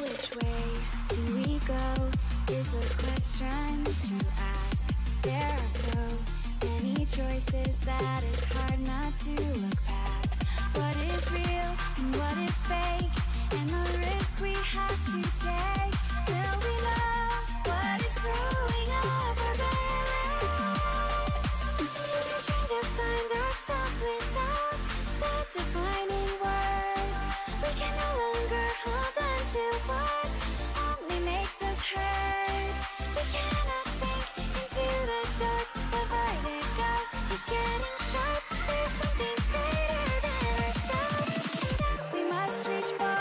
which way do we go is the question to ask. There are so many choices that it's hard not to look past. What is real and what is fake, and the risk we have to take. Will we love what is throwing up our balance? We're trying to find ourselves without the defining words. We can no longer hold on to what only makes us hurt. We cannot sink into the dark. The vertigo is getting sharp. There's something greater than ourselves that we must reach for.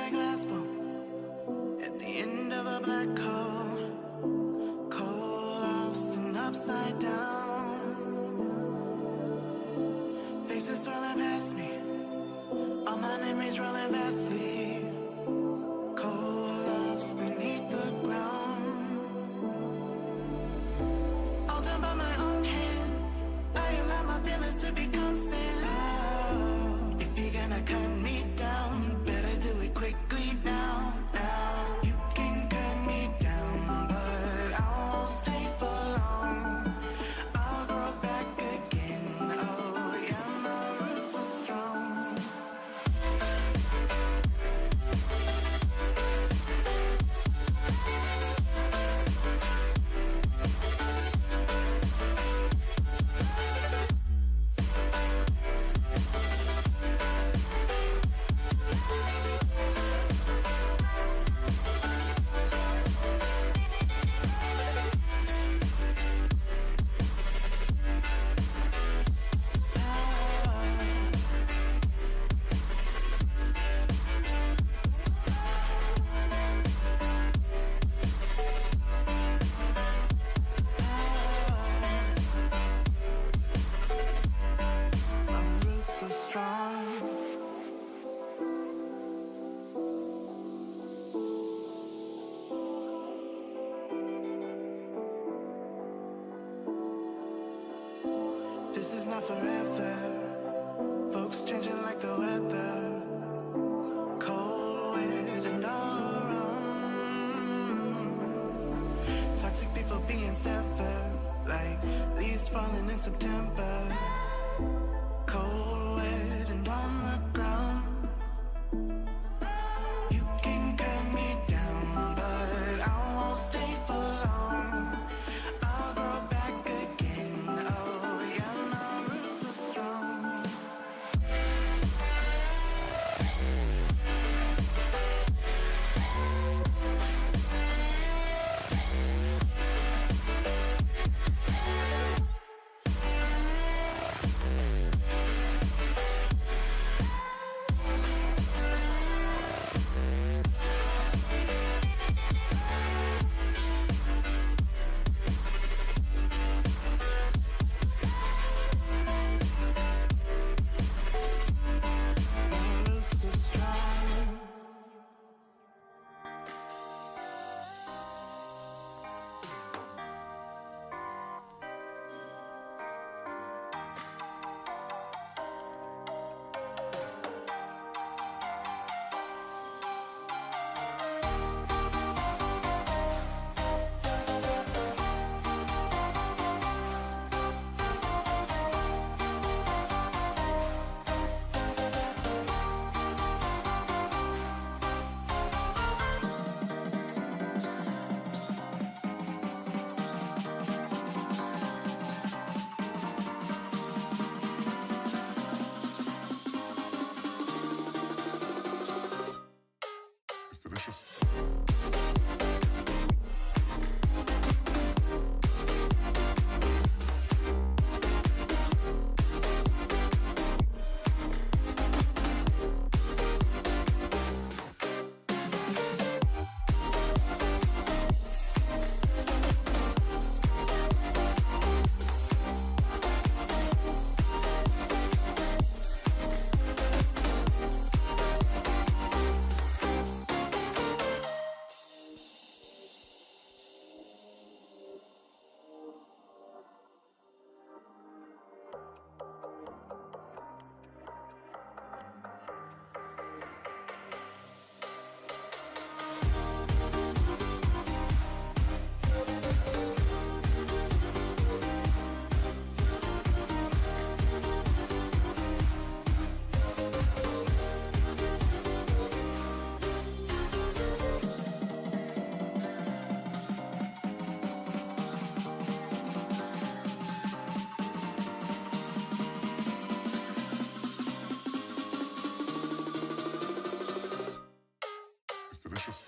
like glass bone at the end of a black hole, cold, lost and upside down. Faces swirling past me, all my memories rolling vastly, cold, lost beneath the ground. All done by my own hand, I allow my feelings to become sand. Oh, if you're gonna cut me down, better do it quickly now, now. You can cut me down, but I won't stay for long. I'll grow back again, oh yeah, my roots are strong. This is not forever. Folks changing like the weather. Cold, wet, and all around. Toxic people being severed, like leaves falling in September. Cold, wet, and on the ground. You can cut me down, but I won't stay for long. I'll grow back again, oh yeah, my roots are strong. It's delicious. It's delicious.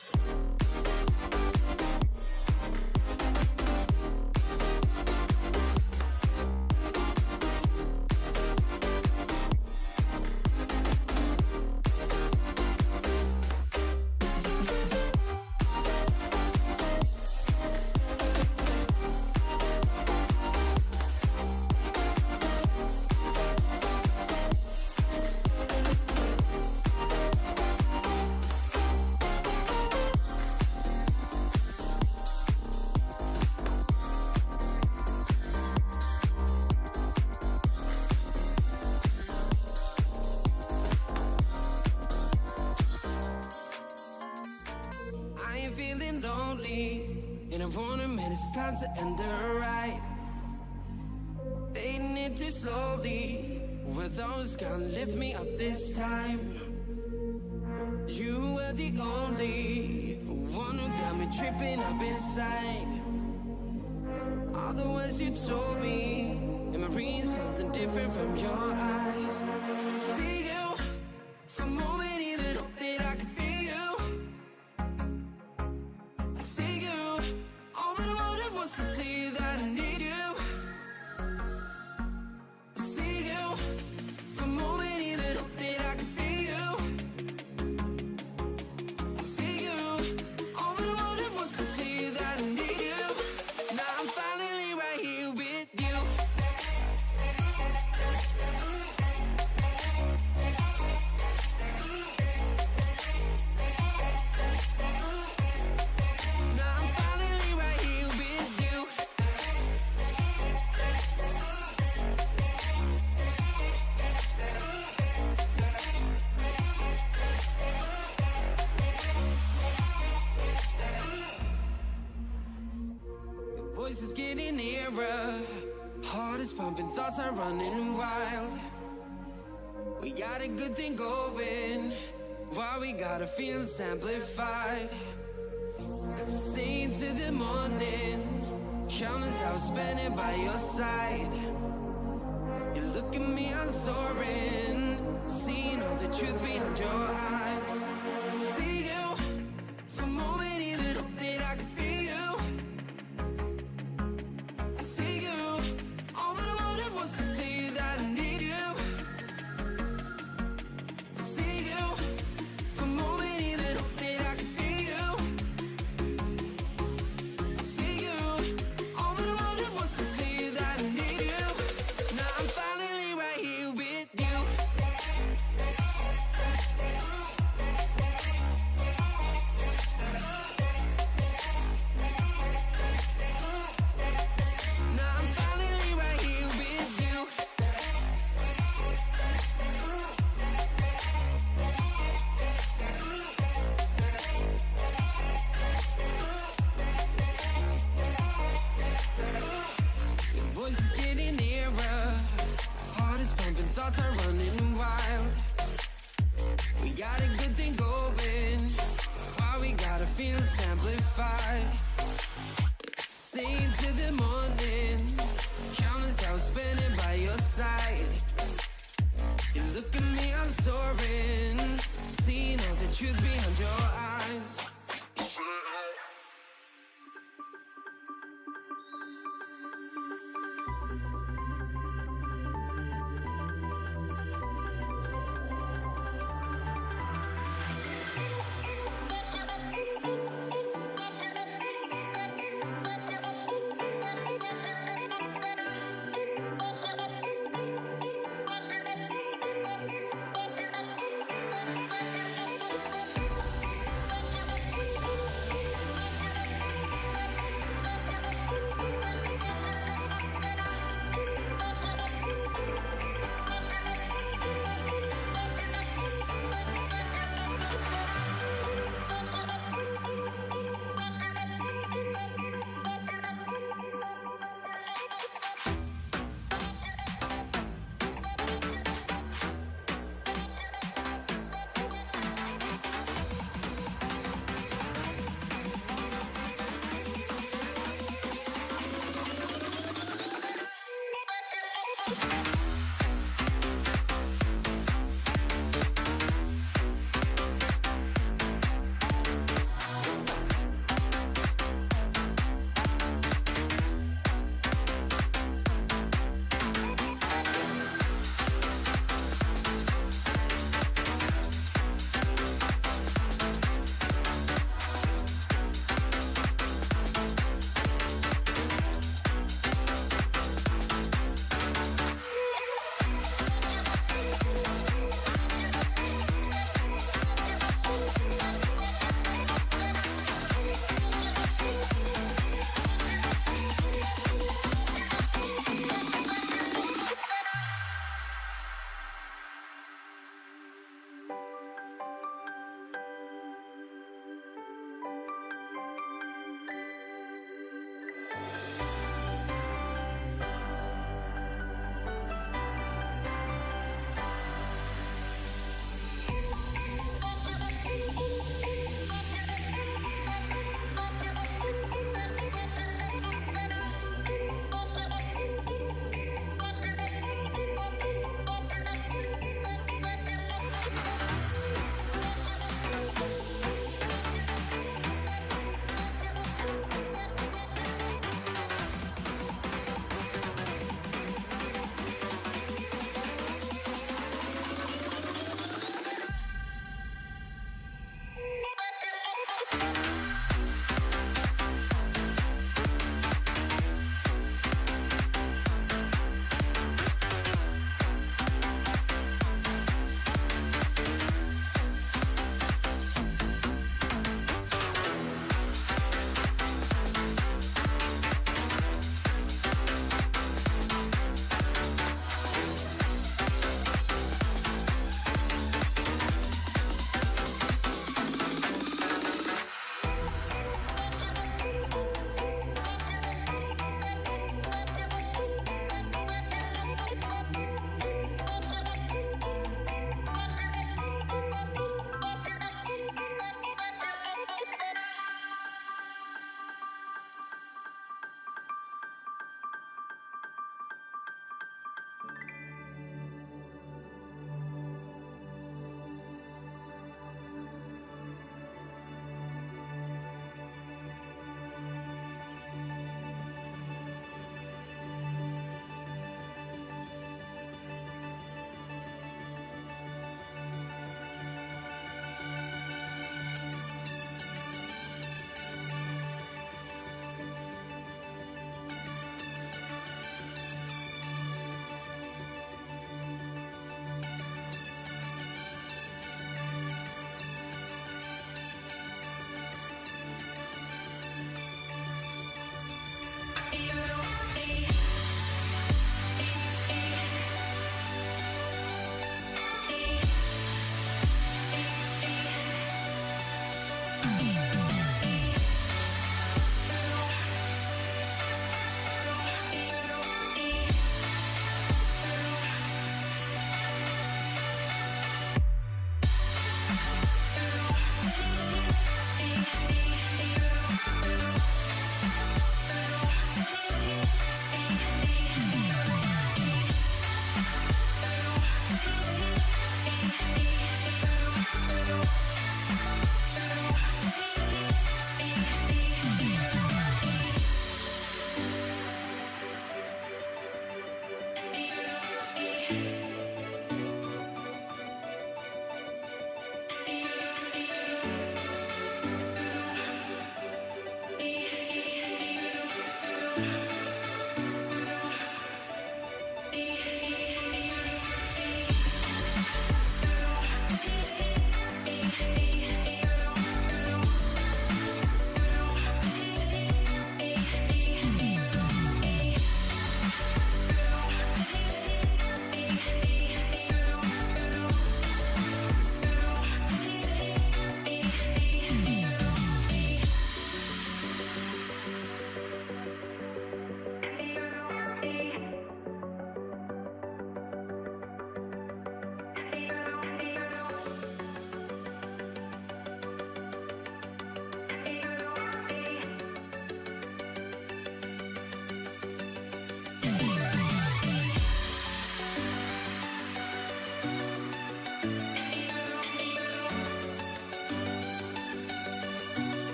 been feeling lonely, and I wanna admit it's time to end the ride. Fading it too slowly, were those gonna lift me up this time? You were the only one who got me tripping up inside. All the words you told me, am I reading something different from your eyes? See you for a moment, even hope that I can feel you. I see you, all that I wanted was to tell you that I need you. I see you for a moment, even hope that I can feel you. I see you, all that I wanted was to tell you that I need you. Now I'm finally right here with you. Now I'm finally right here with you. Your voice is getting nearer, heart is pumping, thoughts are running wild. We got a good thing going, why we gotta feel amplified. Stay till the morning, countless hours spending by your side. You look at me, I'm soaring, seeing all the truth behind your eyes. See you for a moment, even hope that I can feel you. I see you, all that I wanted was to tell you that I need you. I see you for a moment, even hope that I can feel you. I see you, all that I wanted was to tell you that I need you. Now I'm finally right here with you. Now I'm finally right here with you. Your voice is getting nearer, heart is pumping, thoughts are running wild. We got a good thing going, why we gotta feel amplified. Stay till the morning, countless hours spending by your side. You look at me, I'm soaring, seeing all the truth behind your eyes.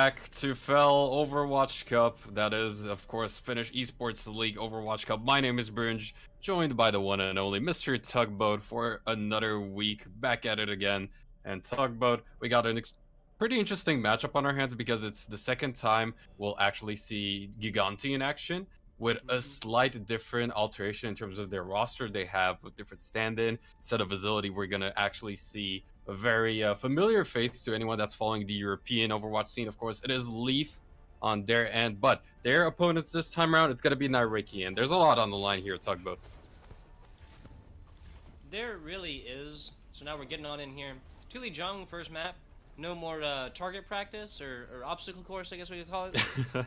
back to Fell Overwatch Cup. That is, of course, Finnish Esports League Overwatch Cup. My name is Brunj, joined by the one and only Mr. Tugboat for another week. Back at it again. And Tugboat, we got an pretty interesting matchup on our hands because it's the second time we'll actually see Gigantti in action with a slight different alteration in terms of their roster. They have a different stand-in. Instead of Facility, we're going to actually see a very familiar face to anyone that's following the European Overwatch scene. Of course, it is Leaf on their end, but their opponents this time around, it's going to be Nyyrikki, and there's a lot on the line here, Tugboat. There really is. So now we're getting on in here. Tuli Jung, first map. No more target practice or obstacle course, I guess we could call it.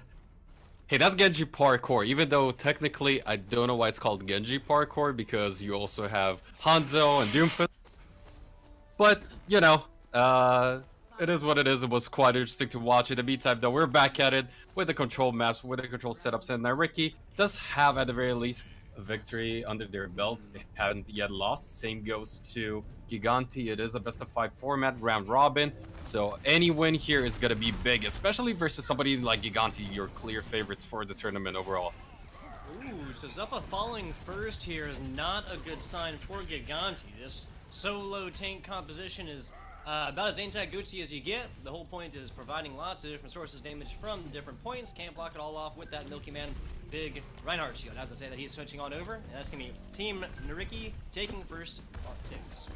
Hey, that's Genji parkour, even though technically I don't know why it's called Genji parkour, because you also have Hanzo and Doomfist. But, you know, it is what it is. It was quite interesting to watch. In the meantime, though, we're back at it with the control maps, with the control setups, and Nyyrikki does have, at the very least, a victory under their belt. They haven't yet lost. Same goes to Gigantti. It is a best-of-5 format, round robin, so any win here is going to be big, especially versus somebody like Gigantti, your clear favorites for the tournament overall. Ooh, so Zuppa falling first here is not a good sign for Gigantti. This solo tank composition is about as anti-Gucci as you get. The whole point is providing lots of different sources of damage from different points. Can't block it all off with that Milky Man big Reinhardt shield. As I say that, he's switching on over, and that's going to be Team Nyyrikki taking first ticks.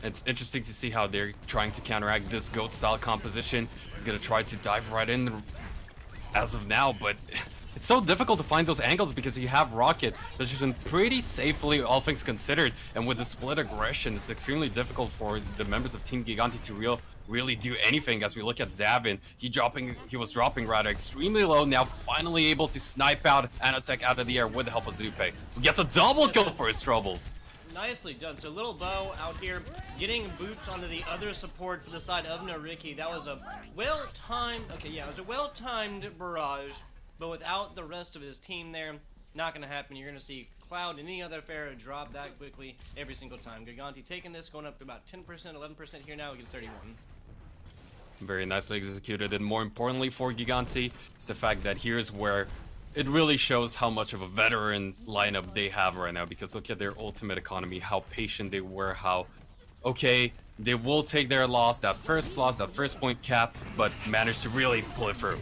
It's interesting to see how they're trying to counteract this GOAT-style composition. He's going to try to dive right in as of now, but it's so difficult to find those angles because you have Rocket positioned pretty safely, all things considered, and with the split aggression, it's extremely difficult for the members of Team Gigantti to really do anything. As we look at Davin, he was dropping rather extremely low, now finally able to snipe out Anatech out of the air with the help of Zupe, who gets a double kill for his troubles. Nicely done. So Little Bo out here getting boots onto the other support for the side of Nyyrikki. That was a well-timed, it was a well-timed barrage, but without the rest of his team there, not going to happen. You're going to see Cloud and any other Pharah drop that quickly every single time. Gigantti taking this, going up to about 10%, 11% here now, against 31. Very nicely executed, and more importantly for Gigantti, is the fact that here's where it really shows how much of a veteran lineup they have right now, because look at their ultimate economy, how patient they were, how, okay, they will take their loss, that first point cap, but managed to really pull it through.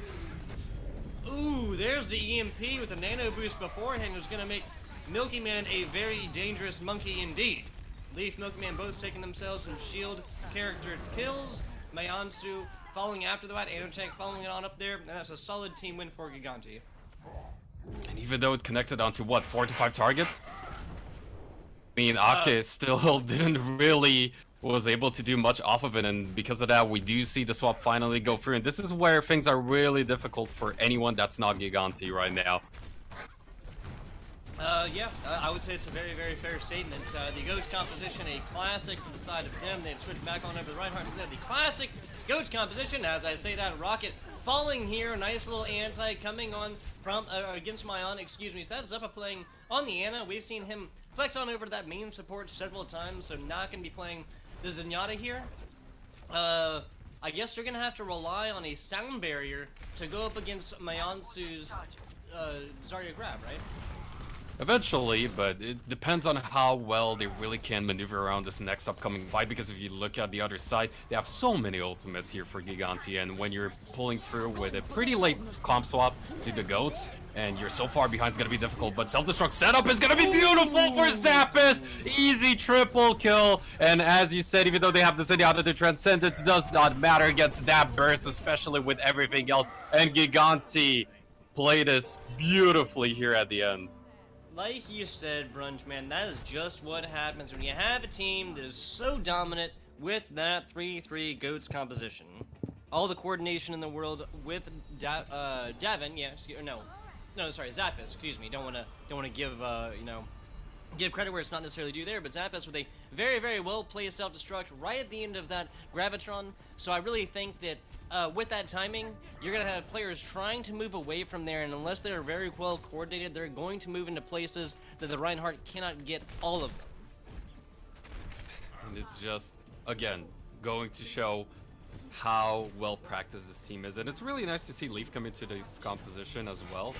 Ooh, there's the EMP with the nano boost beforehand, who's going to make Milky Man a very dangerous monkey indeed. Leaf, Milky Man both taking themselves some shield character kills. Mayonsu following after the fight, Anotank following it on up there, and that's a solid team win for Gigantti. And even though it connected onto, what, 4 to 5 targets? I mean, Ake still didn't really was able to do much off of it, and because of that, we do see the swap finally go through, and this is where things are really difficult for anyone that's not Gigantti right now. I would say it's a very, very fair statement. The Ghost composition, a classic for the side of them. They've switched back on over the Reinhardt instead. The classic Ghost composition, as I say that, Rocket falling here, nice little anti coming on from against Mayan, excuse me. So that's Zuppa playing on the Ana. We've seen him flex on over to that main support several times, so not going to be playing the Zenyatta here. I guess they're going to have to rely on a sound barrier to go up against Mayansu's Zarya grab, right? Eventually, but it depends on how well they really can maneuver around this next upcoming fight, because if you look at the other side, they have so many ultimates here for Gigantti, and when you're pulling through with a pretty late comp swap to the GOATs, and you're so far behind, it's going to be difficult, but self-destruct setup is going to be beautiful for Zappis! Easy triple kill, and as you said, even though they have the Zenyatta, the Transcendence does not matter against that burst, especially with everything else, and Gigantti played this beautifully here at the end. Like you said, Brunch Man, that is just what happens when you have a team that is so dominant with that 3-3 GOATs composition. All the coordination in the world with Davin, Zappis, excuse me. Don't want to give credit where it's not necessarily due there, but Zappis with a very, very well placed self-destruct right at the end of that Gravitron. So I really think that with that timing, you're going to have players trying to move away from there, and unless they're very well coordinated, they're going to move into places that the Reinhardt cannot get all of them. And it's just, again, going to show how well practiced this team is, and it's really nice to see Leaf come into this composition as well.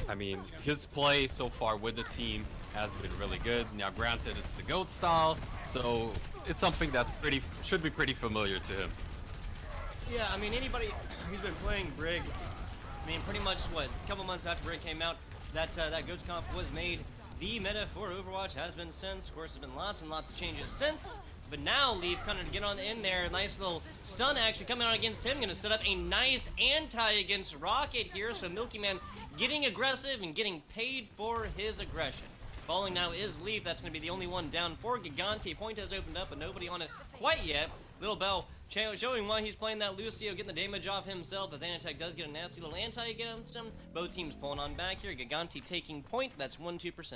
I mean, his play so far with the team has been really good. Now, granted, it's the GOAT style, so it's something that's should be pretty familiar to him. Yeah, I mean, anybody who's been playing Brig, I mean, pretty much, what, a couple months after Brig came out, that GOAT comp was made. The meta for Overwatch has been since. Of course, there's been lots and lots of changes since. But now Leaf kind of get on in there. Nice little stun action coming out against him. Going to set up a nice anti against Rocket here. So Milky Man getting aggressive and getting paid for his aggression. Falling now is Leaf. That's going to be the only one down for Gigantti. Point has opened up, but nobody on it quite yet. Little Bell showing why he's playing that Lucio, getting the damage off himself, as Anatech does get a nasty little anti against him. Both teams pulling on back here. Gigantti taking point. That's 1-2%.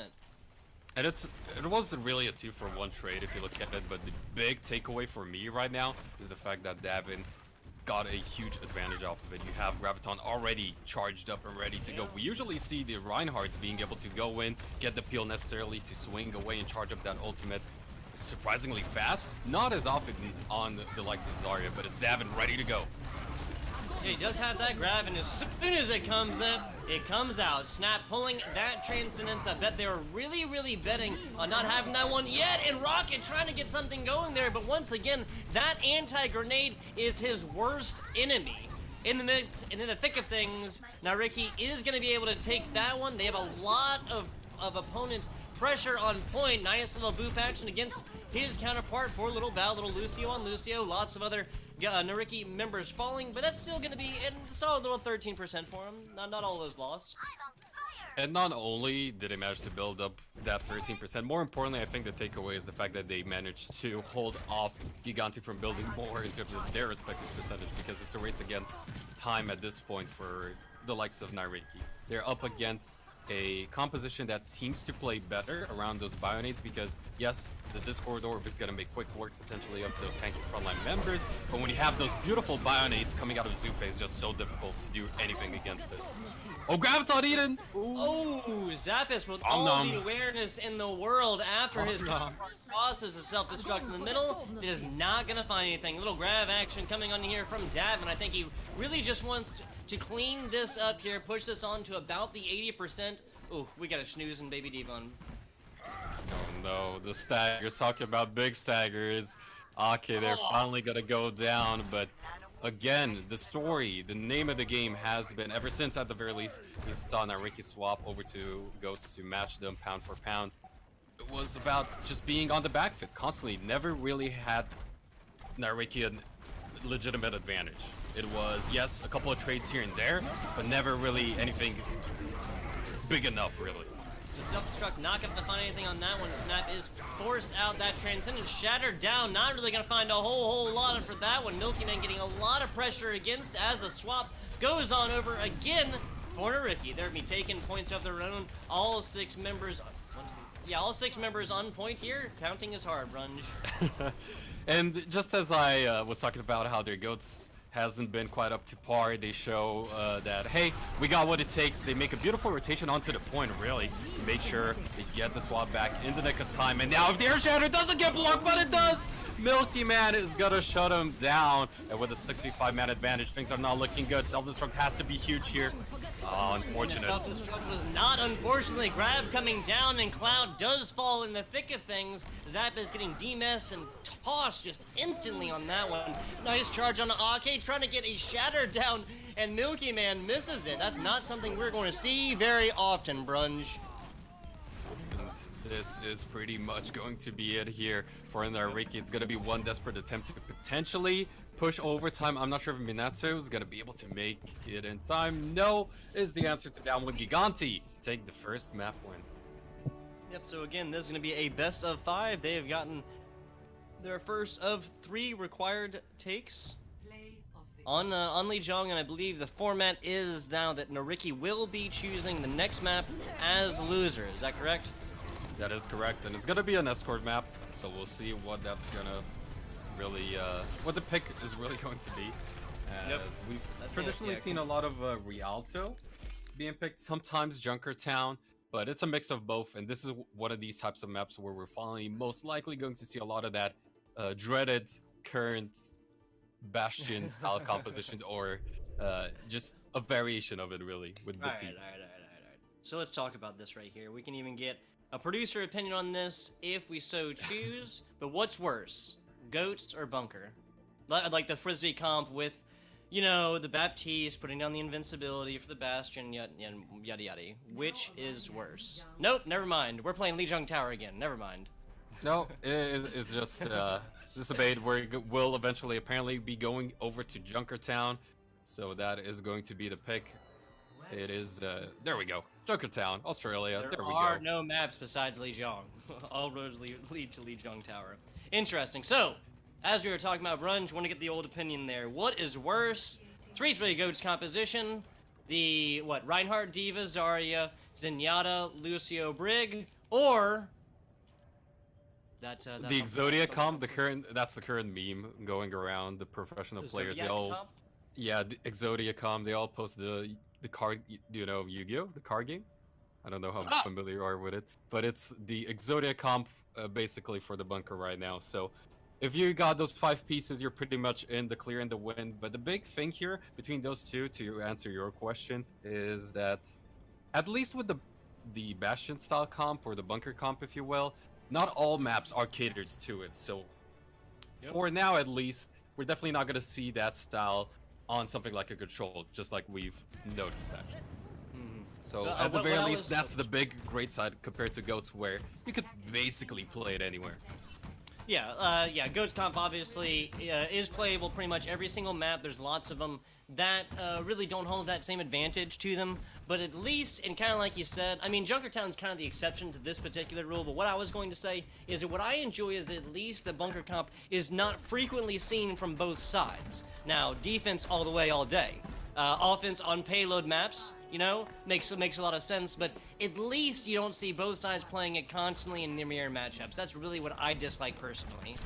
And it wasn't really a 2-for-1 trade if you look at it, but the big takeaway for me right now is the fact that Davin got a huge advantage off of it. You have Graviton already charged up and ready to go. We usually see the Reinhardts being able to go in, get the peel necessarily to swing away and charge up that ultimate surprisingly fast. Not as often on the likes of Zarya, but it's Davin ready to go. Yeah, he does have that grab, and as soon as it comes in, it comes out. Snap pulling that Transcendence. I bet they were really, really betting on not having that one yet, and Rocket trying to get something going there, but once again, that anti-grenade is his worst enemy. In the midst, and in the thick of things, Nyyrikki is going to be able to take that one. They have a lot of opponents pressure on point. Nice little boop action against his counterpart for little Val, little Lucio on Lucio. Lots of other Nyyrikki members falling, but that's still going to be a solid little 13% for him. Not all those lost. And not only did they manage to build up that 13%, more importantly, I think the takeaway is the fact that they managed to hold off Gigantti from building more in terms of their respective percentage, because it's a race against time at this point for the likes of Nyyrikki. They're up against a composition that seems to play better around those Bionades, because yes, the Discord Orb is going to make quick work potentially of those tanky frontline members, but when you have those beautiful Bionades coming out of Zupe, it's just so difficult to do anything against it. Oh, Graviton Eden! Ooh. Oh, Zappis with all the awareness in the world after his crosses a self-destruct in the middle. It is not going to find anything. Little grab action coming on here from Davin. I think he really just wants to clean this up here, push this on to about the 80%. Ooh, we got a snooze and Baby Devon. Oh no, the staggers, talking about big staggers. Okay, they're finally gonna go down, but again, the story, the name of the game has been, ever since at the very least, we saw Nyyrikki swap over to GOATs to match them pound for pound. It was about just being on the back foot constantly. Never really had Nyyrikki a legitimate advantage. It was, yes, a couple of trades here and there, but never really anything big enough, really. The self-destruct not going to find anything on that one. Snap is forced out. That Transcendence shattered down. Not really going to find a whole lot for that one. Milky Man getting a lot of pressure against as the swap goes on over again for Nyyrikki. They're be taking points of their own. All 6 members... Yeah, all 6 members on point here. Counting is hard, Brunge. And just as I was talking about how their GOATs hasn't been quite up to par, they show that, hey, we got what it takes. They make a beautiful rotation onto the point, really, to make sure they get the swap back in the nick of time. And now if the air shatter doesn't get blocked, but it does, Milky Man is gonna shut him down. And with a 6v5 man advantage, things are not looking good. Self-destruct has to be huge here. Oh, unfortunate. Self-destruct was not, unfortunately. Grab coming down, and Cloud does fall in the thick of things. Zap is getting demessed and tossed just instantly on that one. Nice charge on Ake, trying to get a shatter down, and Milky Man misses it. That's not something we're going to see very often, Brunge. This is pretty much going to be it here for Nyyrikki. It's going to be one desperate attempt to potentially push overtime. I'm not sure if Minato is going to be able to make it in time. No is the answer to that one. Gigantti take the first map win. Yep, so again, this is going to be a best of 5. They have gotten their first of 3 required takes on Lijiang, and I believe the format is now that Nyyrikki will be choosing the next map as loser. Is that correct? That is correct, and it's gonna be an escort map, so we'll see what that's gonna really, what the pick is really going to be. As we've traditionally seen a lot of Rialto being picked, sometimes Junkertown, but it's a mix of both, and this is one of these types of maps where we're finally most likely going to see a lot of that dreaded current Bastion style compositions, or just a variation of it, really, with the Alright. So let's talk about this right here. We can even get a producer opinion on this if we so choose. But what's worse, goats or bunker? Like the frisbee comp with, you know, the Baptiste putting down the invincibility for the Bastion, yada yada. Which is worse? Nope, never mind. We're playing Lijiang Tower again. Never mind. No, it's just a debate where we'll eventually apparently be going over to Junkertown, so that is going to be the pick. It is, there we go, Junkertown, Australia, there we go. There are no maps besides Lijiang. All roads lead to Lijiang Tower. Interesting. So, as we were talking about Brunch, want to get the old opinion there. What is worse? 3-3 Goats composition, the, Reinhardt, Diva, Zarya, Zenyatta, Lucio, Brig, or the Exodia comp, that's the current meme going around. The professional players, they all, comp? yeah, the Exodia comp, they all post the card, you know, Yu-Gi-Oh, the card game. I don't know how familiar you are with it, but it's the Exodia comp basically for the bunker right now. So if you got those 5 pieces, you're pretty much in the clear and the win. But the big thing here between those two, to answer your question, is that at least with the Bastion style comp, or the bunker comp, if you will, not all maps are catered to it. So for now, at least, we're definitely not going to see that style on something like a Control, just like we've noticed, actually. So at the very least, that's the big great side compared to Goats, where you could basically play it anywhere. Yeah, Goats comp obviously is playable pretty much every single map. There's lots of them that really don't hold that same advantage to them. But at least, and kind of like you said, I mean, Junkertown's kind of the exception to this particular rule, but what I was going to say is that what I enjoy is that at least the bunker comp is not frequently seen from both sides. Now, defense all the way, all day. Offense on payload maps, you know, makes a lot of sense, but at least you don't see both sides playing it constantly in their mirror matchups. That's really what I dislike personally.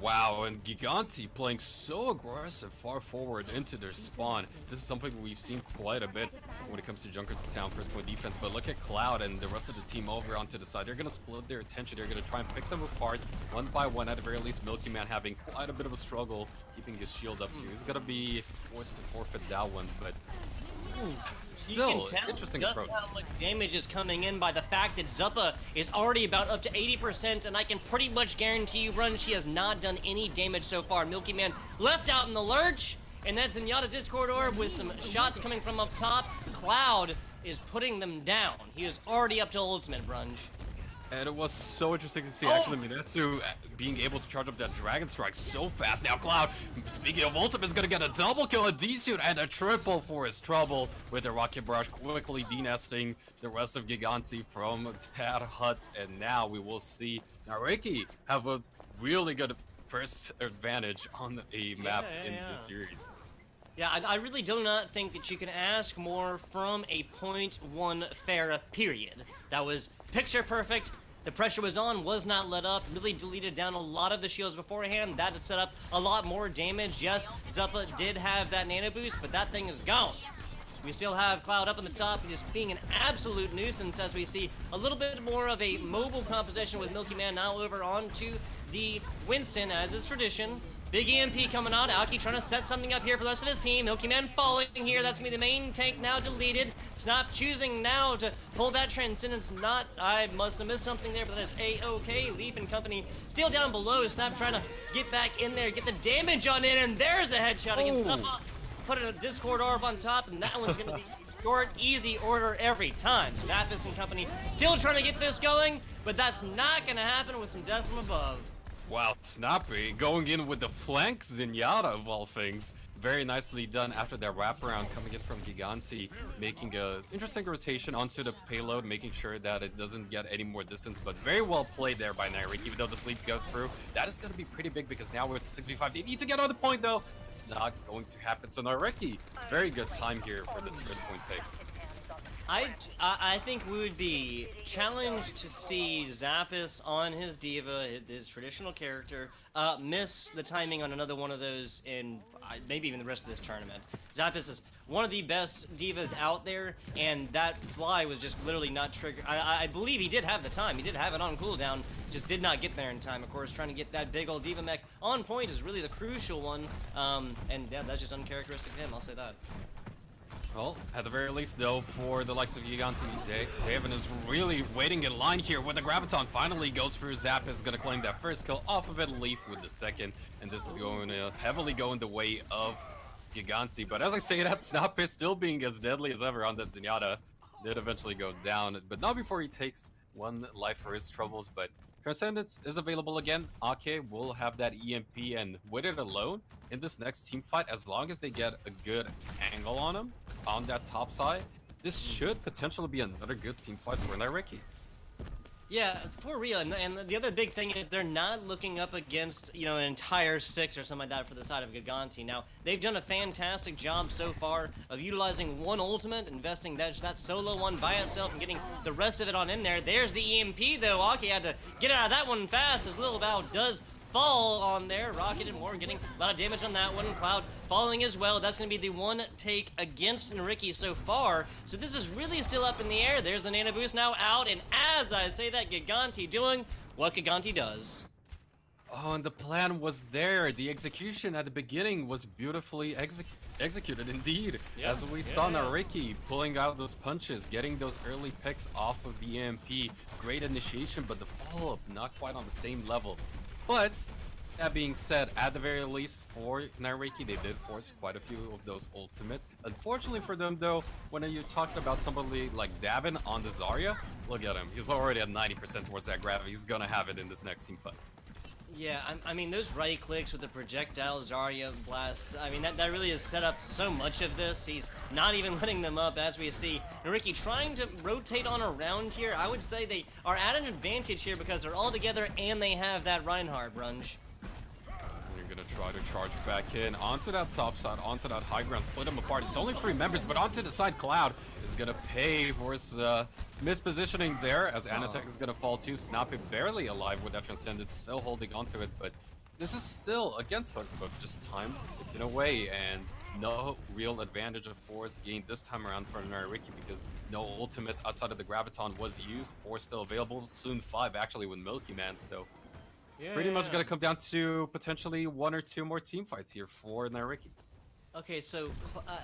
Wow, and Gigantti playing so aggressive far forward into their spawn. This is something we've seen quite a bit when it comes to Junkertown first point defense, but look at Cloud and the rest of the team over onto the side. They're going to split their attention. They're going to try and pick them apart one by one. At the very least, Milky Man having quite a bit of a struggle keeping his shield up here. He's going to be forced to forfeit that one, but still, interesting approach. How much damage is coming in by the fact that Zuppa is already about up to 80%, and I can pretty much guarantee you, Run, she has not done any damage so far. Milky Man left out in the lurch, and that's Zenyatta Discord Orb with some shots coming from up top. Cloud is putting them down. He is already up to ultimate, Brunch. And it was so interesting to see, actually, Minetsu being able to charge up that Dragon Strike so fast. Now Cloud, speaking of ultimate, is going to get a double kill, a D-suit, and a triple for his trouble with the Rocket Barrage, quickly denesting the rest of Gigantti from that hut. And now we will see Nyyrikki have a really good first advantage on a map in this series. Yeah, I really do not think that you can ask more from a .1 Pharah, period. That was picture perfect. The pressure was on, was not let up, really deleted down a lot of the shields beforehand. That had set up a lot more damage. Yes, Zuppa did have that nano boost, but that thing is gone. We still have Cloud up on the top, just being an absolute nuisance as we see a little bit more of a mobile composition with Milky Man now over onto the Winston, as is tradition. Big EMP coming out. Aoki trying to set something up here for the rest of his team. Milky Man falling here. That's going to be the main tank now deleted. Snap choosing now to pull that Transcendence. Not, I must have missed something there, but that is A-OK. Leaf and company still down below. Snap trying to get back in there, get the damage on it, and there's a headshot against Zuppa. Put a Discord Orb on top, and that one's going to be short, easy order every time. Zappis and company still trying to get this going, but that's not going to happen with some death from above. Wow, Snappy going in with the flank Zenyatta of all things. Very nicely done after that wraparound coming in from Gigantti, making a interesting rotation onto the payload, making sure that it doesn't get any more distance, but very well played there by Nyyrikki, even though the sleep got through. That is going to be pretty big because now we're at 6v5. They need to get on the point though. It's not going to happen. So Nyyrikki, very good time here for this first point take. I think we would be challenged to see Zappis on his diva, his traditional character, miss the timing on another one of those in maybe even the rest of this tournament. Zappis is one of the best divas out there, and that fly was just literally not triggered. I believe he did have the time. He did have it on cooldown just did not get there in time. Of course, trying to get that big old Diva mech on point is really the crucial one, and yeah, that's just uncharacteristic of him, I'll say that. Well, at the very least, though, for the likes of Gigantti, Daven is really waiting in line here when the Graviton finally goes through. Zap is going to claim that first kill off of it, Leaf with the second, and this is going to heavily go in the way of Gigantti. But as I say that, Snap is still being as deadly as ever on that Zenyatta. Did eventually go down, but not before he takes one life for his troubles. But Transcendence is available again. Ake will have that EMP, and with it alone, in this next team fight, as long as they get a good angle on him, on that top side, this should potentially be another good team fight for Nyyrikki. Yeah, for real, and the other big thing is they're not looking up against, you know, an entire 6 or something like that for the side of Gigantti. Now, they've done a fantastic job so far of utilizing one ultimate, investing that solo one by itself and getting the rest of it on in there. There's the EMP, though. Aki had to get out of that one fast as Little Bow does fall on there. Rocket and Morgan getting a lot of damage on that one. Cloud falling as well. That's going to be the one take against Nyyrikki so far. So this is really still up in the air. There's the Nano Boost now out. And as I say that, Gigantti doing what Gigantti does. Oh, and the plan was there. The execution at the beginning was beautifully executed indeed. Yeah, As we saw Nyyrikki pulling out those punches, getting those early picks off of the EMP. Great initiation, but the follow-up not quite on the same level. But that being said, at the very least for Nyyrikki, they did force quite a few of those ultimates. Unfortunately for them though, when you're talking about somebody like Davin on the Zarya, look at him. He's already at 90% towards that gravity. He's gonna have it in this next team fight. Yeah, I mean, those right clicks with the projectile Zarya blasts, I mean, that really has set up so much of this. He's not even letting them up, as we see. Nyyrikki trying to rotate on around here. I would say they are at an advantage here because they're all together and they have that Reinhardt Brunge. You're gonna try to charge back in onto that top side, onto that high ground, split them apart. It's only 3 members, but onto the side, Cloud is gonna pay for his mispositioning there, as Anatek is gonna fall too. Snappy barely alive with that Transcendence, still holding onto it, but this is still, again, talking about just time ticking away, and no real advantage, of course, gained this time around for Nyyrikki because no ultimates outside of the Graviton was used. 4 still available, soon 5 actually with Milky Man, so it's pretty much gonna come down to potentially 1 or 2 more team fights here for Nyyrikki. Okay, so,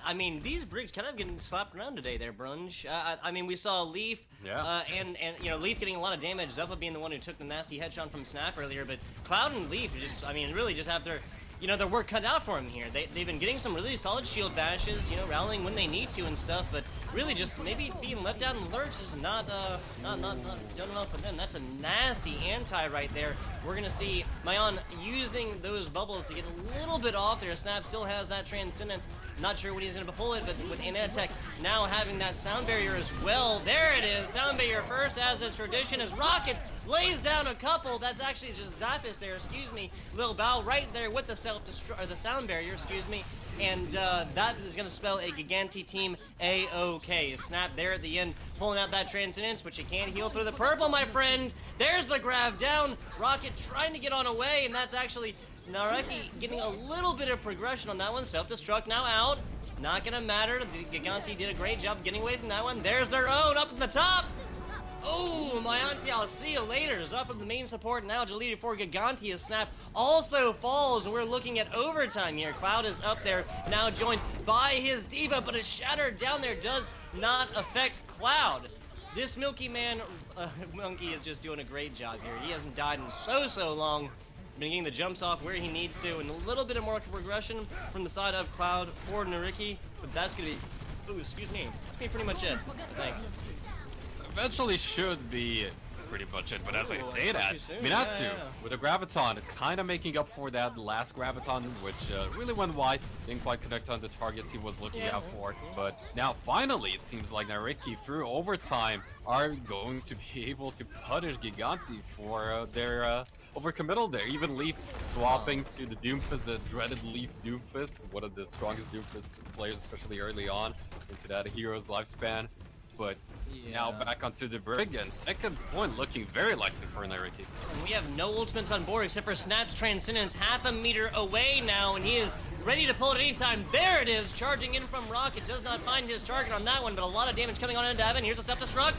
I mean, these Briggs kind of getting slapped around today there, Brunge. I mean, we saw Leaf, and you know, Leaf getting a lot of damage, Zuppa being the one who took the nasty headshot from Snap earlier, but Cloud and Leaf just, I mean, really just have their, you know, their work cut out for him here. They've been getting some really solid shield bashes, you know, rallying when they need to and stuff, but really just maybe being left out in the lurch is not done enough for them. That's a nasty anti right there. We're gonna see Mayan using those bubbles to get a little bit off there. Snap still has that Transcendence. Not sure when he's gonna pull it, but with Anatek now having that sound barrier as well. There it is, sound barrier first, as is tradition, as Rocket lays down a couple. That's actually just Zappis there, excuse me. Little Bow right there with the the sound barrier, excuse me. And that is gonna spell a Gigantti team A-OK. Snap there at the end, pulling out that Transcendence, but you can't heal through the purple, my friend. There's the grab down. Rocket trying to get on away, and that's actually Nyyrikki getting a little bit of progression on that one. Self-destruct now out. Not gonna matter. The Gigantti did a great job getting away from that one. There's their own up at the top. Oh, my auntie, I'll see you later. Is up in the main support now, deleted for Gigantti as Snap also falls. We're looking at overtime here. Cloud is up there, now joined by his Diva, but a shatter down there does not affect Cloud. This Milky Man monkey is just doing a great job here. He hasn't died in so long. Been getting the jumps off where he needs to, and a little bit of more progression from the side of Cloud for Nyyrikki, but that's gonna be, ooh, excuse me, that's gonna be pretty much it, I think. Eventually should be pretty much it, but as I say that, Minato with a Graviton kind of making up for that last Graviton, which really went wide, didn't quite connect on the targets he was looking out for, but now finally it seems like Nyyrikki through overtime are going to be able to punish Gigantti for their overcommittal there. Even Leaf swapping to the Doomfist, the dreaded Leaf Doomfist, one of the strongest Doomfist players, especially early on into that hero's lifespan. But now back onto the brig, and second point looking very likely for Nyyrikki. And we have no ultimates on board except for Snap's Transcendence, half a meter away now, and he is ready to pull it anytime. There it is, charging in from Rocket. Does not find his target on that one, but a lot of damage coming on into Evan. Here's a self-destruct.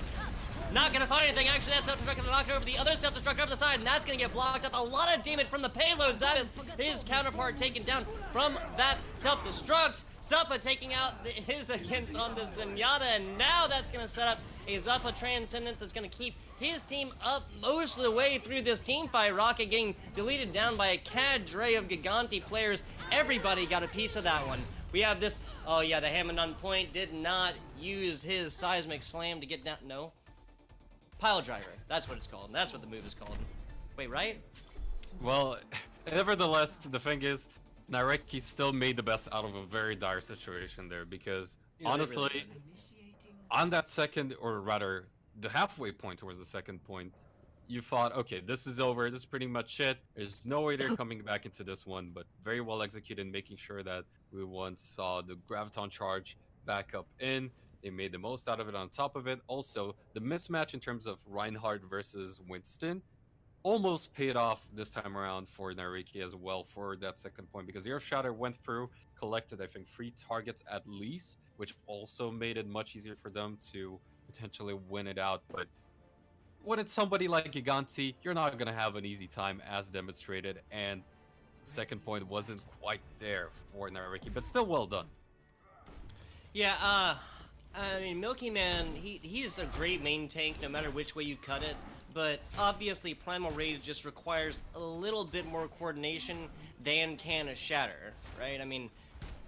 Not gonna find anything. Actually, that self-destruct gonna knock over the other self-destruct over the side, and that's gonna get blocked up. A lot of damage from the payloads. That is his counterpart taken down from that self-destruct. Zuppa taking out his against on the Zenyatta, and now that's gonna set up a Zuppa Transcendence that's gonna keep his team up most of the way through this team fight. Rocket getting deleted down by a cadre of Gigantti players. Everybody got a piece of that one. We have this, oh yeah, the Hammond on point did not use his seismic slam to get down, no. Pile driver, that's what it's called, that's what the move is called. Wait, right? Well, nevertheless, the thing is, Nyyrikki still made the best out of a very dire situation there, because Yeah, honestly, really on that second, or rather, the halfway point towards the second point, you thought, okay, this is over, this is pretty much it. There's no way they're coming back into this one, but very well executed, making sure that we once saw the Graviton charge back up in. They made the most out of it on top of it. Also, the mismatch in terms of Reinhardt versus Winston almost paid off this time around for Nyyrikki as well for that second point, because the Earth Shatter went through, collected, I think, 3 targets at least, which also made it much easier for them to potentially win it out. But when it's somebody like Gigantti, you're not going to have an easy time, as demonstrated, and the second point wasn't quite there for Nyyrikki, but still well done. Yeah, I mean, Milky Man, he's a great main tank no matter which way you cut it, but obviously Primal Rage just requires a little bit more coordination than can a Shatter, right? I mean,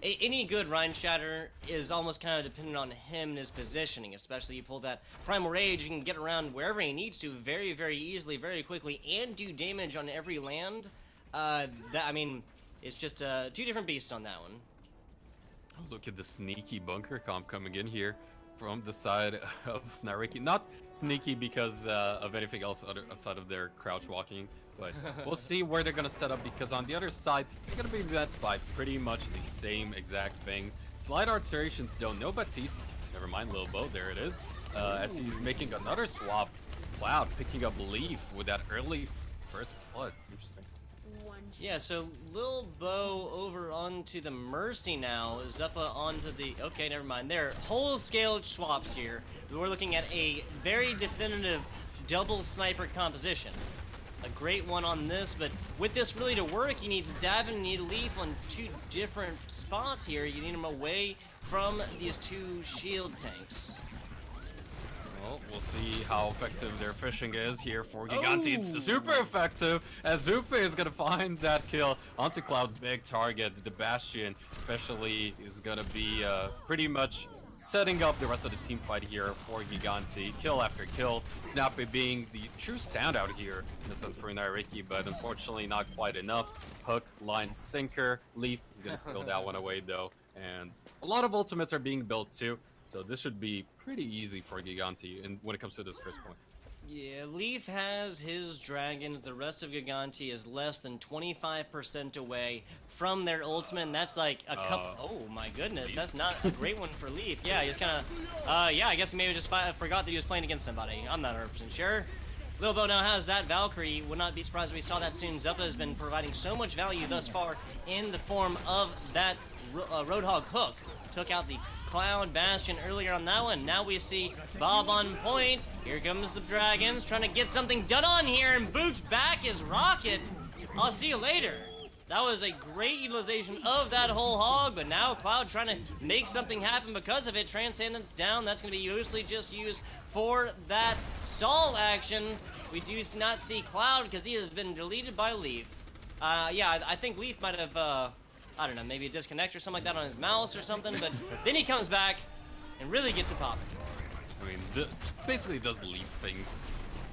any good Rhine Shatter is almost kind of dependent on him and his positioning, especially you pull that Primal Rage, you can get around wherever he needs to very, very easily, very quickly, and do damage on every land. I mean, it's just 2 different beasts on that one. Look at the sneaky bunker comp coming in here from the side of Nyyrikki. Not sneaky because of anything else outside of their crouch walking, but we'll see where they're going to set up, because on the other side, they're going to be met by pretty much the same exact thing. Slight alterations though, no Baptiste. Never mind, Lil Bo, there it is. As he's making another swap. Cloud picking up Leaf with that early first blood. Interesting. Yeah, so Lil Bo over onto the Mercy now. Zuppa onto the... Okay, never mind. There are whole-scale swaps here. We're looking at a very definitive double sniper composition. A great one on this, but with this really to work, you need Davin and you need Leaf on 2 different spots here. You need them away from these 2 shield tanks. Well, we'll see how effective their fishing is here for Gigantti. It's super effective, as Zupe is going to find that kill onto Cloud. Big target. The Bastion especially is going to be pretty much setting up the rest of the team fight here for Gigantti. Kill after kill. Snappy being the true standout here in a sense for Nyyrikki, but unfortunately not quite enough. Hook, line, sinker. Leaf is going to steal that one away though. And a lot of ultimates are being built too. So this should be pretty easy for Gigantti when it comes to this first point. Yeah, Leaf has his dragons. The rest of Gigantti is less than 25% away from their ultimate, and that's like a couple... Oh my goodness, Leaf? That's not a great one for Leaf. Yeah, he's kind of... yeah, I guess he maybe just forgot that he was playing against somebody. I'm not 100% sure. Lil Bo now has that Valkyrie. Would not be surprised if we saw that soon. Zuppa has been providing so much value thus far in the form of that Roadhog hook. Took out the Cloud Bastion earlier on that one. Now we see Bob on point. Here comes the Dragons trying to get something done on here, and boots back is Rocket. I'll see you later. That was a great utilization of that whole hog, but now Cloud trying to make something happen because of it. Transcendence down. That's going to be mostly just used for that stall action. We do not see Cloud because he has been deleted by Leaf. Yeah, I think Leaf might have... I don't know, maybe a disconnect or something like that on his mouse or something, but then he comes back and really gets it popping. I mean, basically does Leaf things.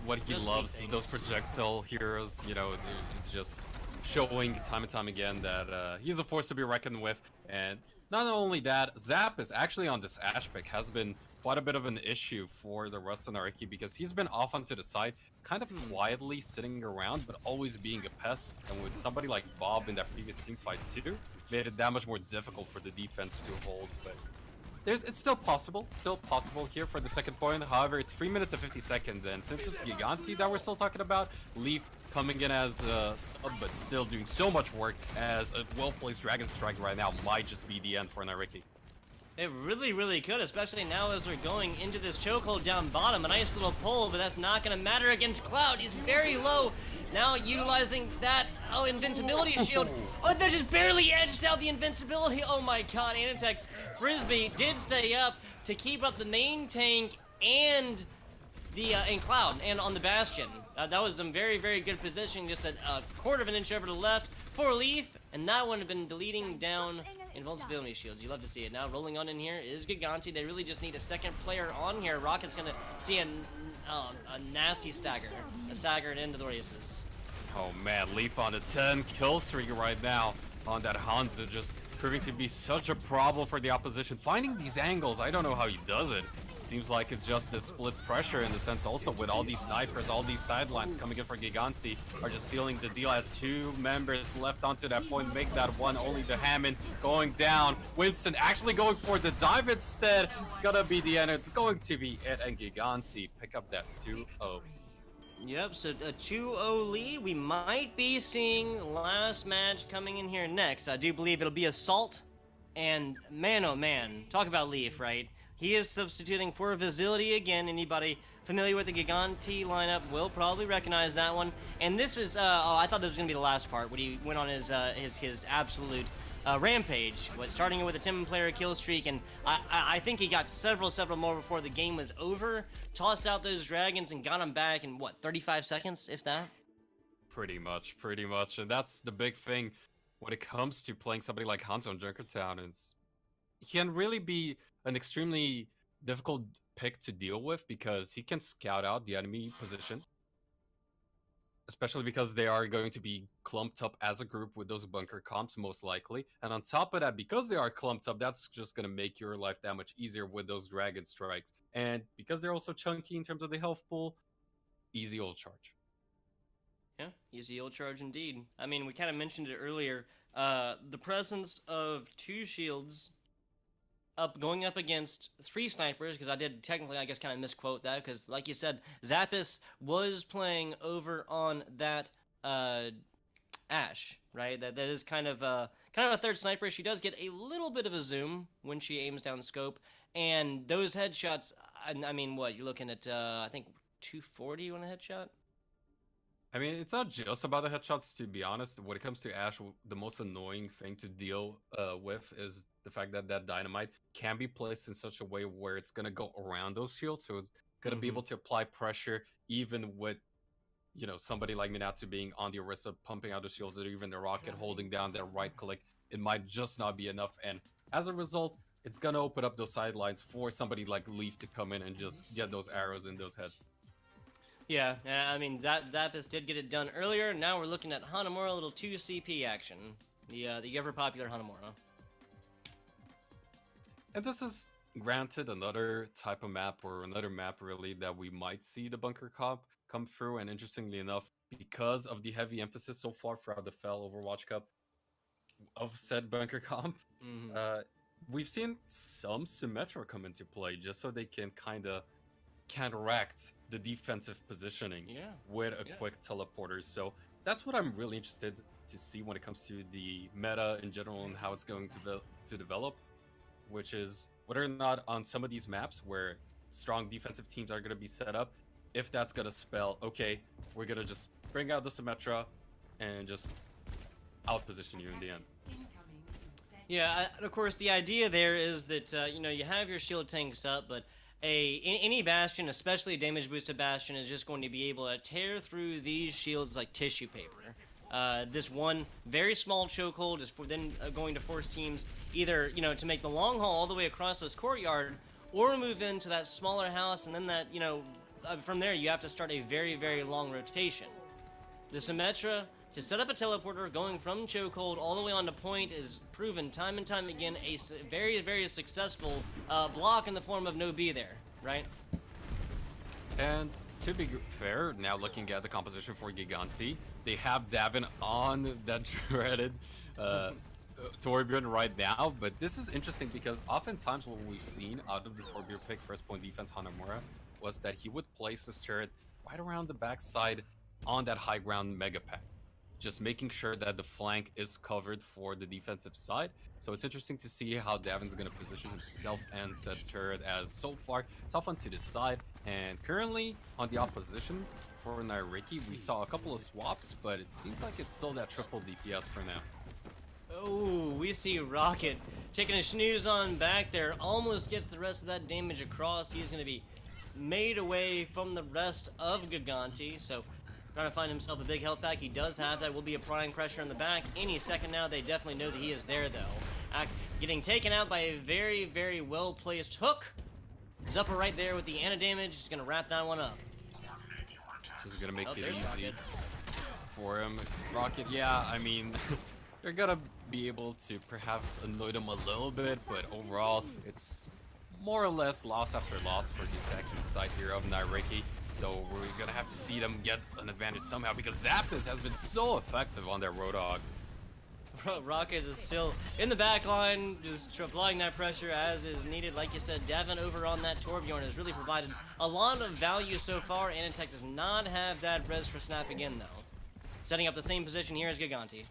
What he loves, those projectile heroes, you know, it's just showing time and time again that he's a force to be reckoned with. And not only that, Zap is actually on this Ash pick, has been quite a bit of an issue for the rest of Nyyrikki, because he's been off onto the side, kind of quietly sitting around, but always being a pest. And with somebody like Bob in that previous team fight too, made it that much more difficult for the defense to hold. But it's still possible here for the second point. However, it's 3 minutes and 50 seconds, and since it's Gigantti that we're still talking about, Leaf coming in as a sub, but still doing so much work, as a well-placed Dragon Strike right now might just be the end for Nyyrikki. It really, really could, especially now as we're going into this chokehold down bottom. A nice little pull, but that's not going to matter against Cloud. He's very low. Now utilizing that, invincibility shield. Oh, that just barely edged out the invincibility. Oh my god, Anitech's Frisbee did stay up to keep up the main tank and the in Cloud and on the Bastion. That was some very, very good positioning, just a quarter of an inch over to the left for Leaf, and that one had been deleting down invincibility shields. You love to see it. Now rolling on in here is Gigantti. They really just need a second player on here. Rocket's gonna see a nasty stagger, a staggered into the races. Oh man, Leaf on a 10 kill streak right now on that Hanzo, just proving to be such a problem for the opposition. Finding these angles, I don't know how he does it. Seems like it's just the split pressure in the sense also with all these snipers, all these sidelines coming in for Gigantti are just sealing the deal as two members left onto that point. Make that one, only the Hammond going down. Winston actually going for the dive instead. It's gonna be the end. It's going to be it, and Gigantti pick up that 2-0. Yep, so a 2-0 lead. We might be seeing last match coming in here next. I do believe it'll be Assault, and man oh man, talk about Leaf, right? He is substituting for Facility again. Anybody familiar with the Gigantti lineup will probably recognize that one. And this is, I thought this was gonna be the last part when he went on his absolute rampage, starting it with a 10-player kill streak, and I think he got several more before the game was over. Tossed out those dragons and got them back in what, 35 seconds, if that? Pretty much, and that's the big thing when it comes to playing somebody like Hanzo in Junkertown. He can really be an extremely difficult pick to deal with because he can scout out the enemy position, especially because they are going to be clumped up as a group with those bunker comps most likely. And on top of that, because they are clumped up, that's just going to make your life that much easier with those dragon strikes. And because they're also chunky in terms of the health pool, easy ult charge. Yeah, easy ult charge indeed. I mean, we kind of mentioned it earlier. The presence of two shields going up against three snipers, because I did technically, I guess, kind of misquote that, because like you said, Zappis was playing over on that Ashe, right? That is kind of a third sniper. She does get a little bit of a zoom when she aims down scope, and those headshots. I mean, what you're looking at? I think 240 on a headshot. I mean, it's not just about the headshots, to be honest. When it comes to Ashe, the most annoying thing to deal with is the fact that that dynamite can be placed in such a way where it's going to go around those shields, so it's going to be able to apply pressure even with, you know, somebody like Minato being on the Orisa, pumping out the shields, or even the Rocket holding down their right click. It might just not be enough, and as a result, it's going to open up those sidelines for somebody like Leaf to come in and just get those arrows in those heads. Yeah, I mean, Zappis did get it done earlier. Now we're looking at Hanamura, a little 2 CP action. The ever-popular Hanamura. And this is, granted, another type of map, or another map, really, that we might see the bunker comp come through. And interestingly enough, because of the heavy emphasis so far throughout the FEL Overwatch Cup of said bunker comp, we've seen some Symmetra come into play, just so they can kind of counteract the defensive positioning with a quick teleporter. So that's what I'm really interested to see when it comes to the meta in general and how it's going to develop, which is whether or not on some of these maps where strong defensive teams are going to be set up, if that's going to spell, okay, we're going to just bring out the Symmetra and just outposition you in the end. Yeah, of course, the idea there is that, you know, you have your shield tanks up, but any Bastion, especially a damage boosted Bastion, is just going to be able to tear through these shields like tissue paper. This one very small chokehold is then going to force teams either, you know, to make the long haul all the way across this courtyard, or move into that smaller house, and then that, you know, from there you have to start a very, very long rotation. The Symmetra, to set up a teleporter going from chokehold all the way on to point, is proven time and time again a very, very successful block in the form of no B there, right? And to be fair, now looking at the composition for Gigantti, they have Davin on that dreaded Torbjorn right now, but this is interesting because oftentimes what we've seen out of the Torbjorn pick, first point defense Hanamura, was that he would place his turret right around the backside on that high ground mega pack. just making sure that the flank is covered for the defensive side. So it's interesting to see how Davin's going to position himself and set turret, as so far it's off onto the side. And currently on the opposition for Nyyrikki, we saw a couple of swaps, but it seems like it's still that triple DPS for now. Oh, we see Rocket taking a snooze on back there. Almost gets the rest of that damage across. He's going to be made away from the rest of Gigantti. So trying to find himself a big health pack. He does have that. Will be applying pressure on the back any second now. They definitely know that he is there, though. Getting taken out by a very, very well-placed hook. Zupper right there with the Ana damage. He's going to wrap that one up. This is going to make it there's easy Rocket. for him. Rocket, yeah, I mean, they're going to be able to perhaps annoy them a little bit, but overall, it's more or less loss after loss for the attacking side here of Nyyrikki. So we're gonna have to see them get an advantage somehow, because Zappis has been so effective on their Roadhog. Rocket is still in the back line, just applying that pressure as is needed. Like you said, Davin over on that Torbjorn has really provided a lot of value so far. Anatech does not have that res for snap again, though. Setting up the same position here as Gigantti.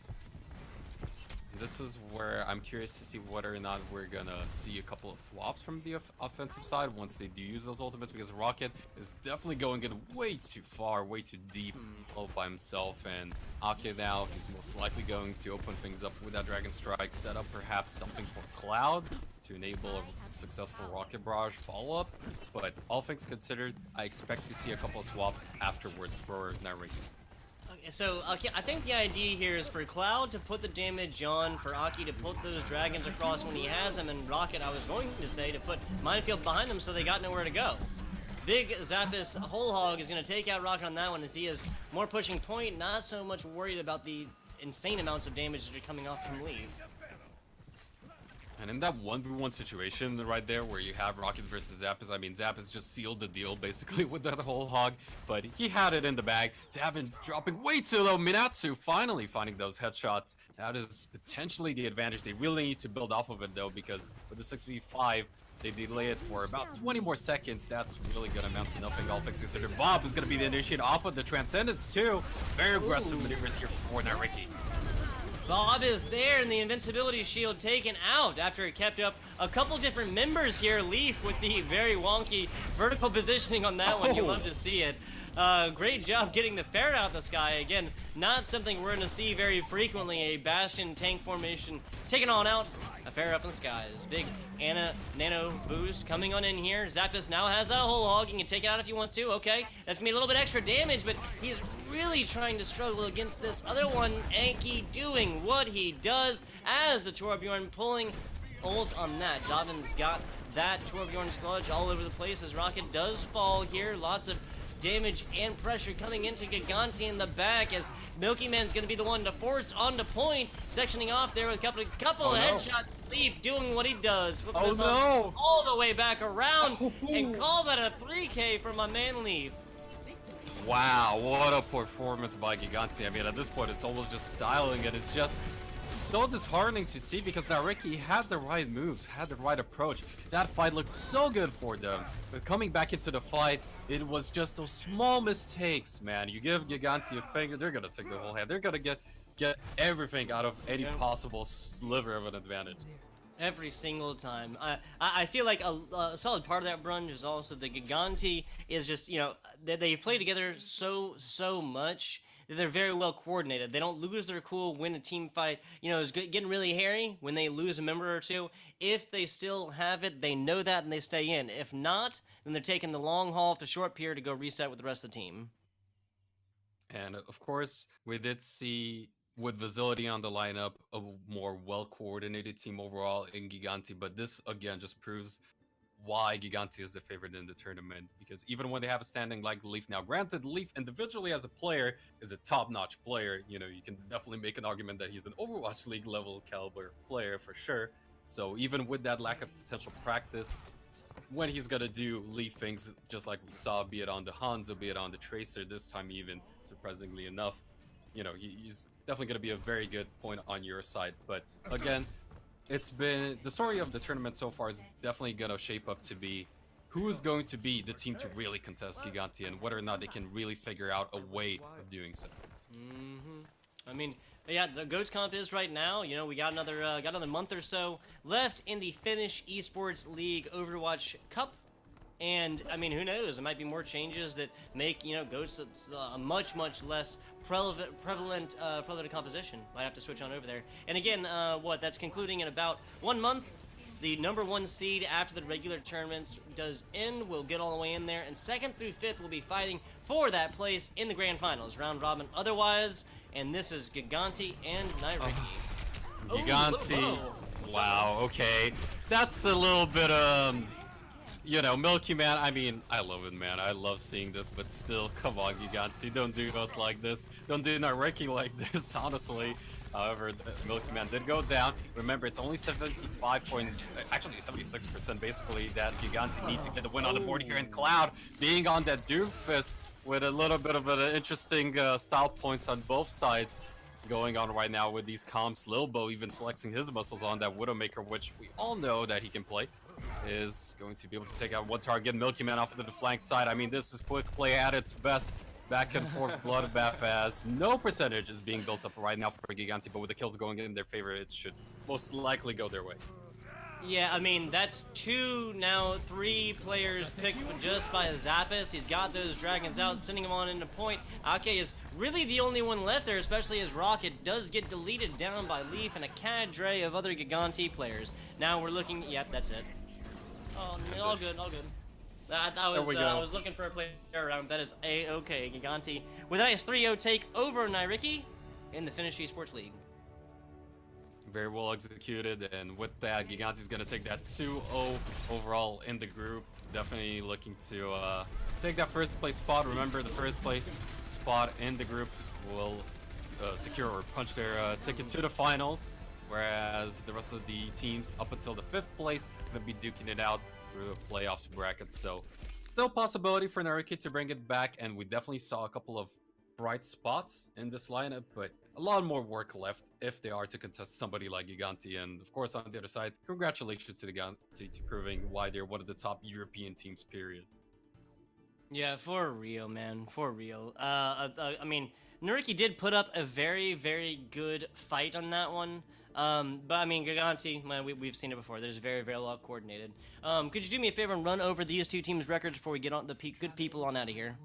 This is where I'm curious to see whether or not we're gonna see a couple of swaps from the offensive side once they do use those ultimates, because Rocket is definitely going in way too far, way too deep all by himself. And Ake now, he's most likely going to open things up with that Dragon Strike, set up perhaps something for Cloud to enable a successful Rocket Barrage follow-up. But all things considered, I expect to see a couple of swaps afterwards for Nyyrikki. So, I think the idea here is for Cloud to put the damage on, for Aki to put those dragons across when he has them, and Rocket, I was going to say, to put Minefield behind them so they got nowhere to go. Big Zappis Whole Hog is going to take out Rocket on that one, as he is more pushing point, not so much worried about the insane amounts of damage that are coming off from Leaf. And in that 1v1 situation right there where you have Rocket versus Zappis, I mean, Zappis just sealed the deal basically with that whole hog, but he had it in the bag. Davin dropping way too low. Minatsu finally finding those headshots. That is potentially the advantage. They really need to build off of it though, because with the 6v5, they delay it for about 20 more seconds. That's really going to amount to nothing, all things considered. Bob is going to be the initiate off of the Transcendence too. Very aggressive maneuvers here for Nyyrikki. Bob is there, and the invincibility shield taken out after it kept up a couple different members here. Leaf with the very wonky vertical positioning on that one. You love to see it. Great job getting the Ferret out of the sky. Again, not something we're going to see very frequently. A Bastion tank formation taken on out. A Ferret up in the skies. Big Ana nano boost coming on in here. Zappis now has that whole hog. He can take it out if he wants to. Okay, that's going to be a little bit extra damage, but he's really trying to struggle against this other one. Anki doing what he does as the Torbjorn pulling ult on that. Davin's got that Torbjorn sludge all over the place as Rocket does fall here. Lots of damage and pressure coming into Gigantti in the back as Milky Man's going to be the one to force onto point, sectioning off there with a couple of headshots. Leaf doing what he does. Flip this on all the way back around and call that a 3K from my man Leaf. Wow, what a performance by Gigantti. I mean, at this point, it's almost just styling it. It's just so disheartening to see, because Nyyrikki had the right moves, had the right approach. That fight looked so good for them. But coming back into the fight, it was just those small mistakes, man. You give Gigantti a finger, they're going to take the whole hand. They're going to get everything out of any possible sliver of an advantage. Every single time. I feel like a solid part of that brunch is also the Gigantti is just, you know, they play together so much. They're very well coordinated. They don't lose their cool when a team fight, you know, is getting really hairy, when they lose a member or two. If they still have it, they know that and they stay in. If not, then they're taking the long haul for the short period to go reset with the rest of the team. And of course, we did see, with Facility on the lineup, a more well-coordinated team overall in Gigantti, but this again just proves why Gigantti is the favorite in the tournament, because even when they have a standing like Leaf, now granted, Leaf individually as a player is a top-notch player. You know, you can definitely make an argument that he's an Overwatch League level caliber player for sure. So even with that lack of potential practice, when he's gonna do Leaf things, just like we saw, be it on the Hanzo, be it on the Tracer, this time even, surprisingly enough, you know, he's definitely going to be a very good point on your side. But again, it's been, the story of the tournament so far is definitely going to shape up to be who is going to be the team to really contest Gigantti, and whether or not they can really figure out a way of doing so. I mean, yeah, the GOATS comp is right now. You know, we got another month or so left in the Finnish Esports League Overwatch Cup. And, I mean, who knows? There might be more changes that make, you know, GOATS a much less prevalent composition. Might have to switch on over there. And again, that's concluding in about 1 month. The number 1 seed after the regular tournaments does end. We'll get all the way in there. And 2nd through 5th will be fighting for that place in the grand finals. Round robin otherwise. And this is Gigantti and Nyyrikki. Gigantti. Wow, okay. That's a little bit, you know, Milky Man, I mean, I love it, man. I love seeing this, but still, come on, Gigantti, don't do us like this. Don't do Nyyrikki like this, honestly. However, the Milky Man did go down. Remember, it's only 76% basically that Gigantti need to get the win on the board here. And Cloud being on that Doomfist with a little bit of an interesting style points on both sides going on right now with these comps. Lilbo even flexing his muscles on that Widowmaker, which we all know that he can play. Is going to be able to take out one target. Milky Man off to the flank side. I mean, this is quick play at its best. Back and forth bloodbath as no percentage is being built up right now for Gigantti, but with the kills going in their favor, it should most likely go their way. Yeah, I mean, that's 2, now 3 players picked just by a Zappis. He's got those dragons out, sending him on into point. Ake is really the only one left there, especially as Rocket does get deleted down by Leaf and a cadre of other Gigantti players. Now we're looking, yep, that's it. Oh, all good, all good. I was looking for a player around. That is A-okay. Gigantti with a nice 3-0 take over Nyyrikki in the Finnish Esports League. Very well executed, and with that, Gigantti's going to take that 2-0 overall in the group. Definitely looking to take that first place spot. Remember, the first place spot in the group will secure or punch their ticket to the finals, whereas the rest of the teams up until the 5th place going to be duking it out through the playoffs bracket. So still possibility for Nyyrikki to bring it back, and we definitely saw a couple of bright spots in this lineup, but a lot more work left if they are to contest somebody like Gigantti. And of course, on the other side, congratulations to Gigantti to proving why they're one of the top European teams, period. Yeah, for real, man, for real. I mean, Nyyrikki did put up a very good fight on that one. But I mean, Gigantti, we've seen it before. There's very well coordinated. Could you do me a favor and run over these 2 teams' records before we get on the good people on out of here?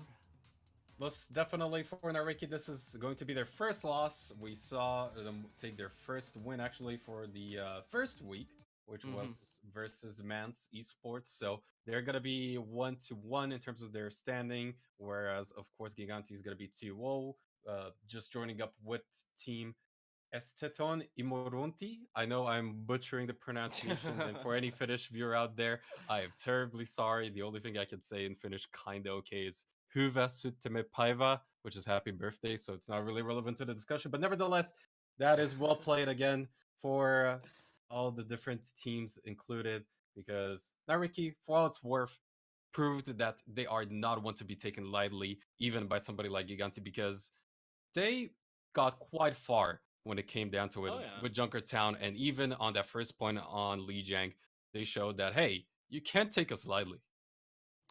Most definitely for Nyyrikki, this is going to be their first loss. We saw them take their first win actually for the first week, which was versus Mans Esports. So they're going to be 1-1 in terms of their standing, whereas of course Gigantti is going to be 2-0, just joining up with team Esteton Imoronti. I know I'm butchering the pronunciation, and for any Finnish viewer out there, I am terribly sorry. The only thing I can say in Finnish kinda okay is Hyvä syntymäpäivä, which is happy birthday, so it's not really relevant to the discussion. But nevertheless, that is well played again for all the different teams included, because Nyyrikki, for all it's worth, proved that they are not one to be taken lightly, even by somebody like Gigantti, because they got quite far when it came down to it with Junkertown, and even on that first point on Lijiang, they showed that, hey, you can't take us lightly.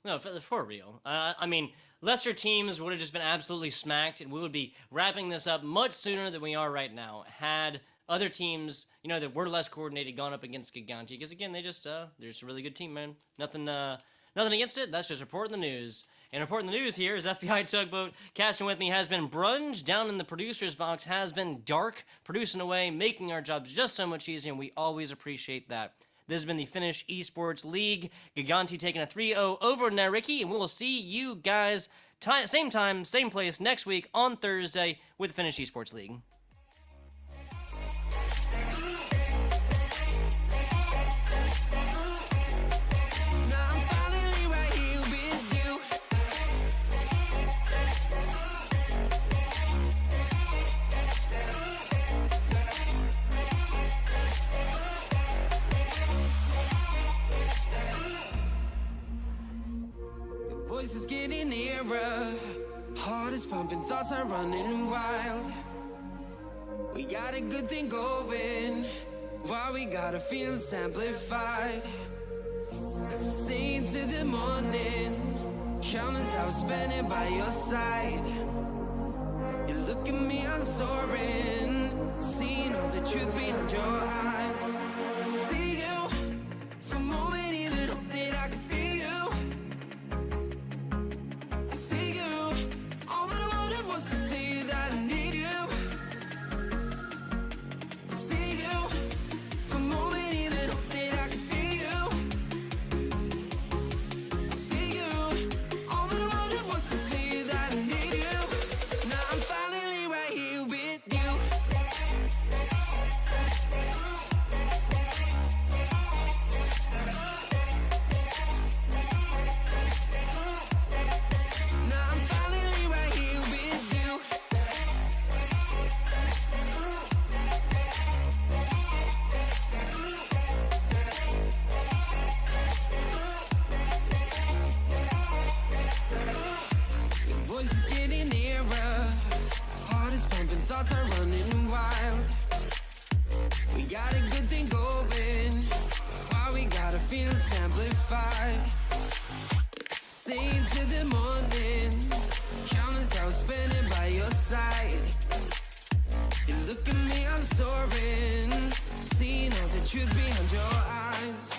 No, for real. I mean, lesser teams would have just been absolutely smacked, and we would be wrapping this up much sooner than we are right now, had other teams, you know, that were less coordinated gone up against Gigantti, because again, they're just a really good team, man. Nothing against it. That's just reporting the news. And reporting the news here is FBI Tugboat. Casting with me has been Brunge. Down in the producer's box has been Dark, producing away, making our jobs just so much easier, and we always appreciate that. This has been the Finnish Esports League. Gigantti taking a 3-0 over Nyyrikki, and we will see you guys same time, same place next week on Thursday with the Finnish Esports League. Voices getting nearer, heart is pumping, thoughts are running wild. We got a good thing going, why we gotta feel amplified. Stay into the morning, countless hours spending by your side. You look look at me, I'm soaring. Seeing all the truth behind your eyes. See you for a moment, even hope that I can feel you. I see you. All that I wanted was to tell you that I need you. I see you for a moment, even hope that I can feel you. I see you. All that I wanted was to tell you that I need you. Now I'm finally right here with you. Now I'm finally right here with you. Your voice is getting nearer. Heart is pumping, thoughts are running wild. We got a good thing going. Why we gotta feel amplified? Sing to the morning. Countless hours spending by your side. You look at me, I'm soaring. Seeing all the truth behind your eyes.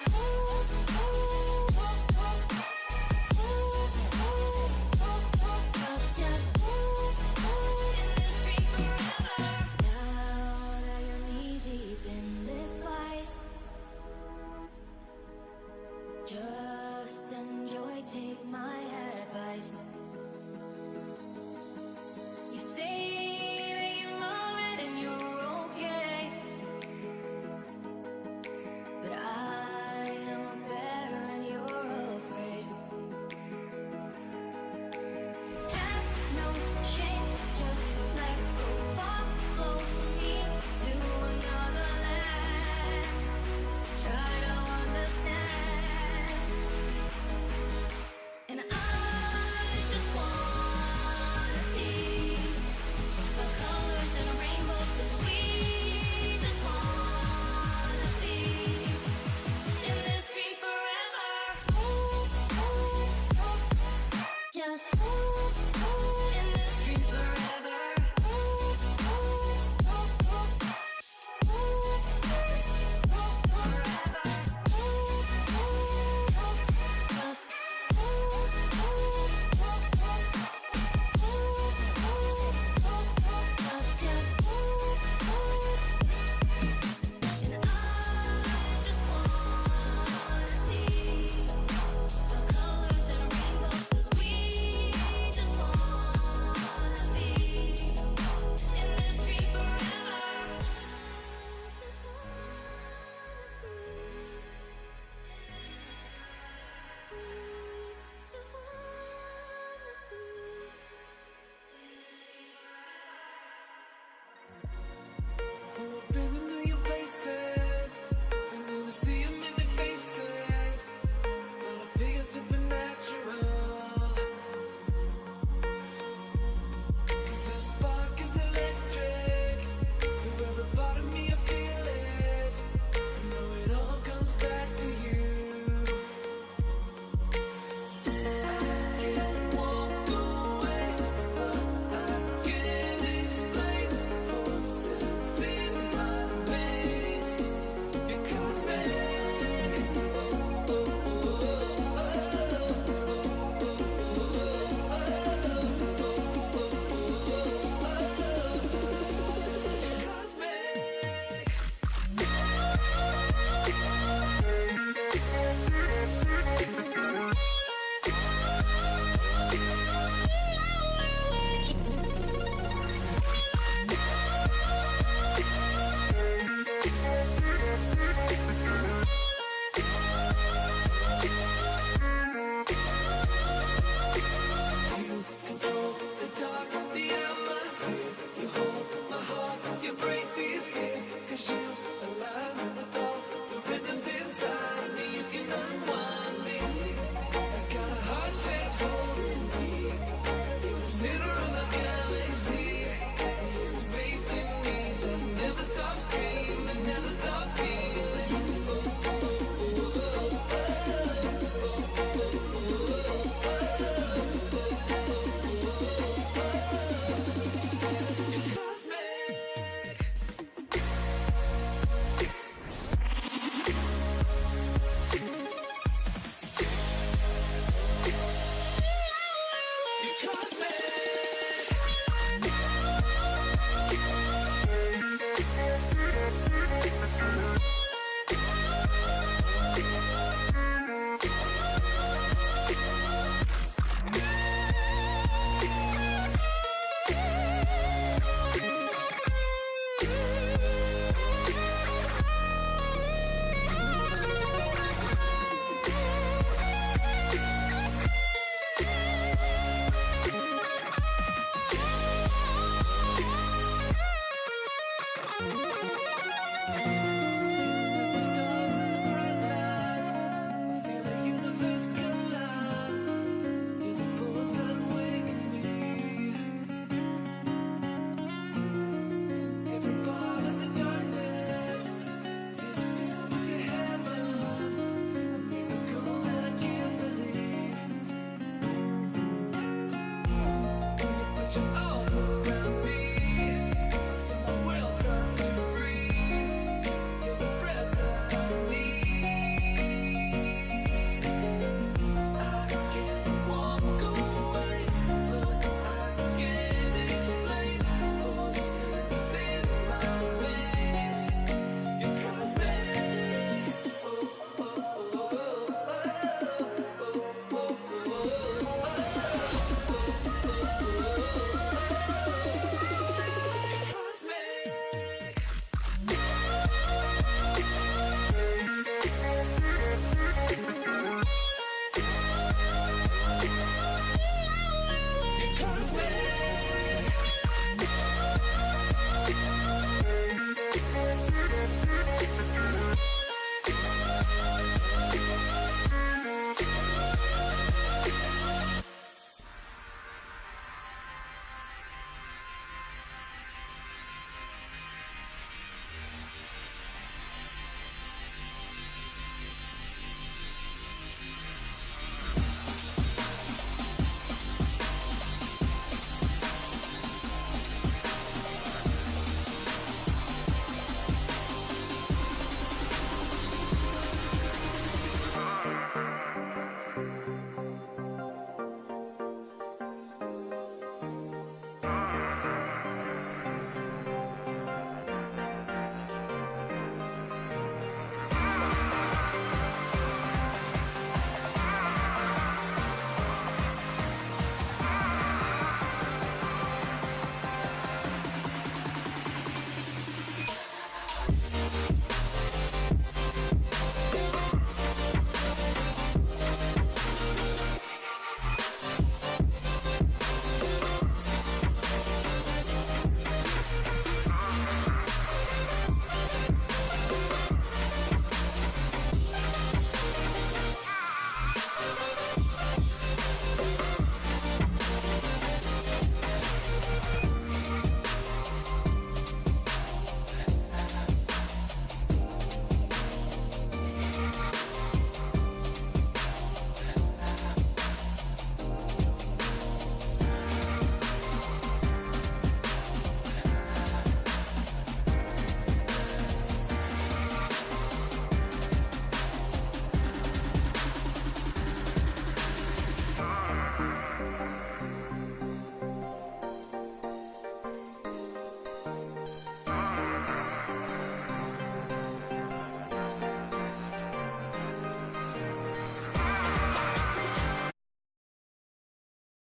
Just